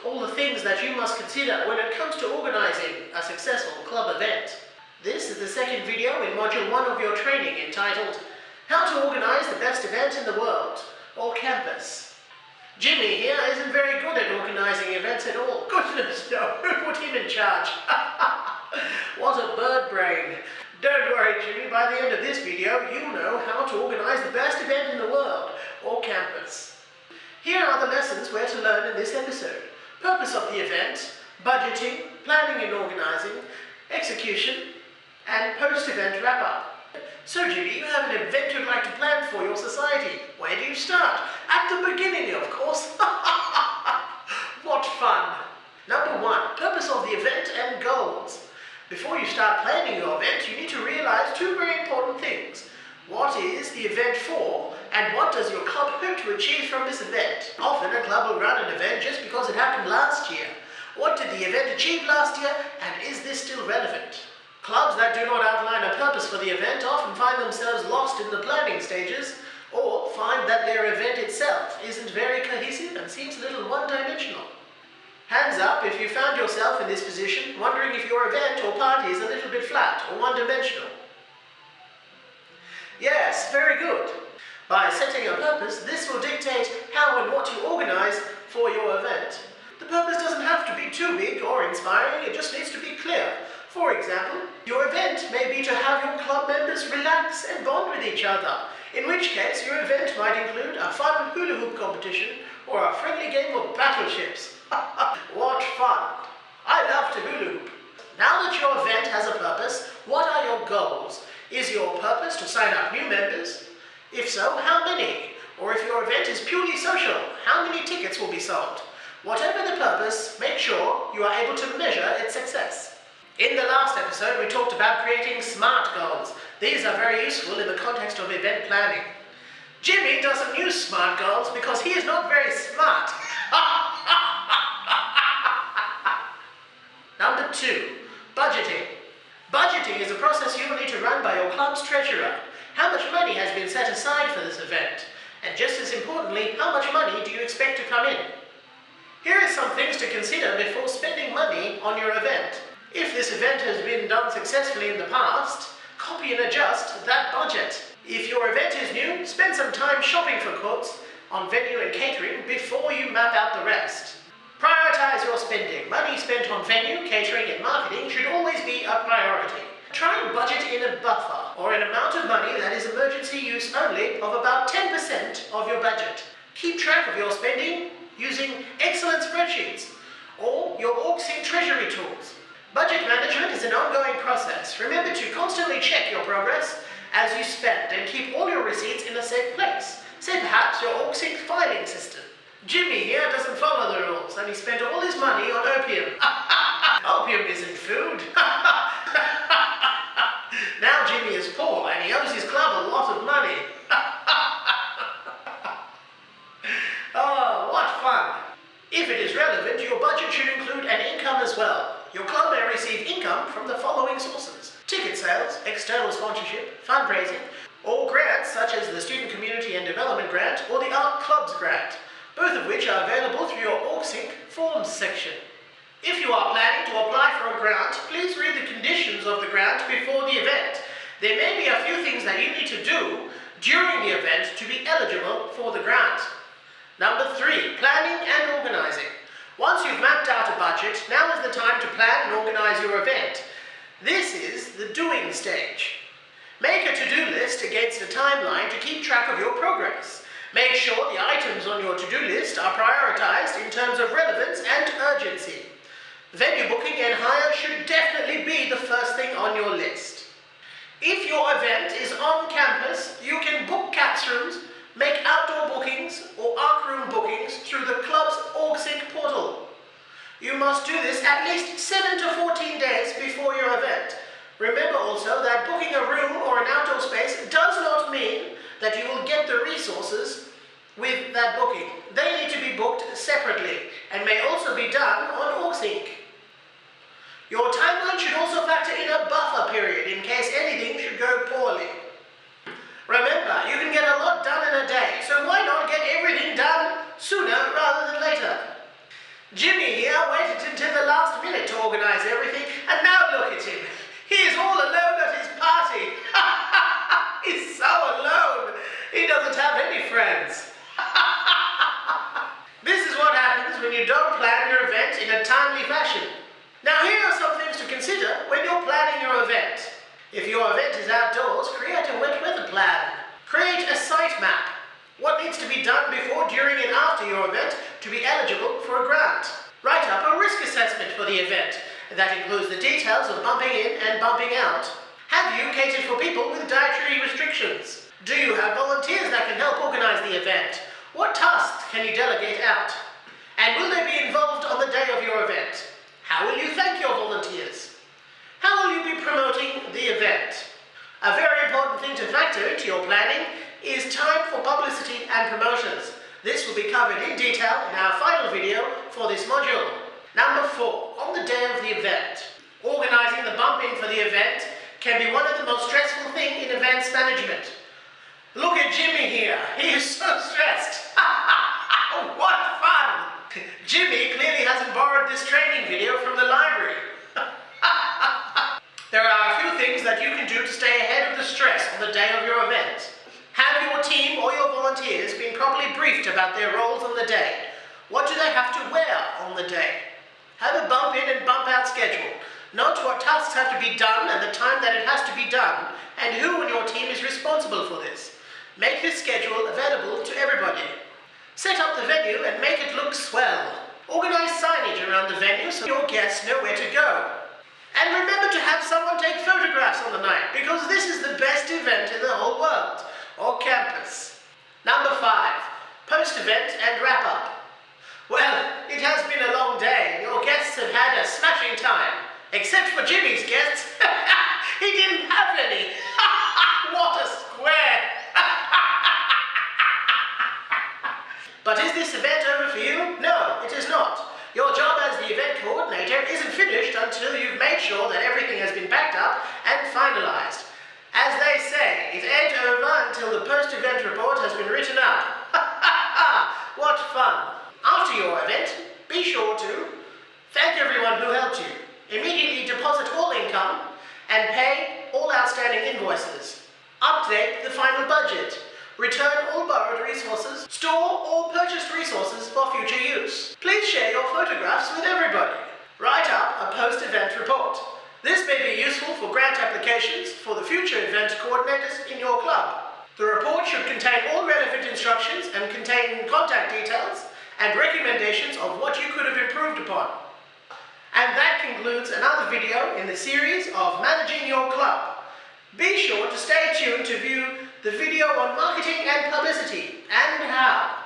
all the things that you must consider when it comes to organizing a successful club event. This is the second video in Module 1 of your training entitled How to Organize the Best Event in the World, or Campus. Jimmy here isn't very good at organizing events at all. Goodness no, who put him in charge? What a bird brain. Don't worry Jimmy, by the end of this video you'll know how to organize the best event in the world, or campus. Here are the lessons we're to learn in this episode. Purpose of the event, budgeting, planning and organizing, execution, and post-event wrap-up. So Jimmy, you have an event you'd like to plan for your society. Where do you start? At the beginning, of course. What fun! Number 1, purpose of the event and goals. Before you start planning your event, you need to realize 2 very important things. What is the event for, and what does your club hope to achieve from this event? Often a club will run an event just because it happened last year. What did the event achieve last year, and is this still relevant? Clubs that do not outline a purpose for the event often find themselves lost in the planning stages, or find that their event itself isn't very cohesive and seems a little one-dimensional. Hands up if you found yourself in this position, wondering if your event or party is a little bit flat or one-dimensional. Yes, very good. By setting a purpose, this will dictate how and what you organize for your event. The purpose doesn't have to be too big or inspiring, it just needs to be clear. For example, your event may be to have your club members relax and bond with each other, in which case your event might include a fun hula hoop competition or a friendly game of battleships. What fun! I love to hula hoop. Now that your event has a purpose, what are your goals? Is your purpose to sign up new members? If so, how many? Or if your event is purely social, how many tickets will be sold? Whatever the purpose, make sure you are able to measure its success. In the last episode, we talked about creating SMART goals. These are very useful in the context of event planning. Jimmy doesn't use SMART goals because he is not very smart. Number 2, budgeting. Budgeting is a process you will need to run by your club's treasurer. How much money has been set aside for this event? And just as importantly, how much money do you expect to come in? Here are some things to consider before spending money on your event. If this event has been done successfully in the past, copy and adjust that budget. If your event is new, spend some time shopping for quotes on venue and catering before you map out the rest. Prioritize your spending. Money spent on venue, catering and marketing should always be a priority. Try and budget in a buffer, or an amount of money that is emergency use only of about 10% of your budget. Keep track of your spending using excellent spreadsheets or your OrgSync treasury tools. Budget management is an ongoing process. Remember to constantly check your progress as you spend and keep all your receipts in a safe place. Say perhaps your OrgSync filing system. Jimmy here doesn't follow the rules and he spent all his money on opium. Opium isn't food. Now Jimmy is poor and he owes his club a lot of money. Oh, what fun! If it is relevant, your budget should include an income as well. Your club may receive income from the following sources: ticket sales, external sponsorship, fundraising, or grants such as the Student Community and Development Grant or the Art Clubs Grant, both of which are available through your OrgSync Forms section. If you are planning to apply for a grant, please read the conditions of the grant before the event. There may be a few things that you need to do during the event to be eligible for the grant. Number 3, planning and organizing. Once you've mapped out a budget, now is the time to plan and organize your event. This is the doing stage. Make a to-do list against a timeline to keep track of your progress. Make sure the items on your to-do list are prioritized in terms of relevance and urgency. Venue booking and hire should definitely be the first thing on your list. If your event is on campus, you can book CAPS rooms, make outdoor bookings or ARC room bookings through the club's OrgSync portal. You must do this at least 7 to 14 days before your event. Remember also that booking a room or an outdoor space does not mean that you will get the resources with that booking. They need to be booked separately and may also be done on OrgSync. Your timeline should also factor in a buffer period in case anything should go poorly. Remember, you can get a lot done in a day, so why not get everything done sooner rather than later? Jimmy here waited until the last minute to organise everything, and now look at him. He is all alone at his party. He's so alone. He doesn't have any friends. This is what happens when you don't plan your event in a timely fashion. Now here are some things to consider when you're planning your event. If your event is outdoors, create a wet weather plan. Create a site map. What needs to be done before, during and after your event to be eligible for a grant. Write up a risk assessment for the event. That includes the details of bumping in and bumping out. Have you catered for people with dietary restrictions? Do you have volunteers that can help organise the event? What tasks can you delegate out? And will they be involved on the day of your event? How will you thank your volunteers? How will you be promoting the event? A very important thing to factor into your planning is time for publicity and promotions. This will be covered in detail in our final video for this module. Number 4, on the day of the event. Organising the bump-in for the event can be one of the most stressful things in events management. Look at Jimmy here. He is so stressed. What fun! Jimmy clearly hasn't borrowed this training video from the library. There are a few things that you can do to stay ahead of the stress on the day of your event. Have your team or your volunteers been properly briefed about their roles on the day? What do they have to wear on the day? Have a bump in and bump out schedule. Note what tasks have to be done and the time that it has to be done, and who in your team is responsible for this. Make this schedule available to everybody. Set up the venue and make it look swell. Organise signage around the venue so your guests know where to go. And remember to have someone take photographs on the night, because this is the best event in the whole world, or campus. Number 5, post-event and wrap-up. Well, it has been a long day and your guests have had a smashing time. Except for Jimmy's guests. He didn't have any. What a square. But is this event over for you? No, it is not. Your job as the event coordinator isn't finished until you've made sure that everything has been backed up and finalised. As they say, it ain't over until the post-event report has been written up. What fun! After your event, be sure to thank everyone who helped you, immediately deposit all income, and pay all outstanding invoices. Update the final budget. Return all borrowed resources. Store all purchased resources for future use. Please share your photographs with everybody. Write up a post-event report. This may be useful for grant applications for the future event coordinators in your club. The report should contain all relevant instructions and contain contact details and recommendations of what you could have improved upon. And that concludes another video in the series of Managing Your Club. Be sure to stay tuned to view the video on marketing and publicity and how.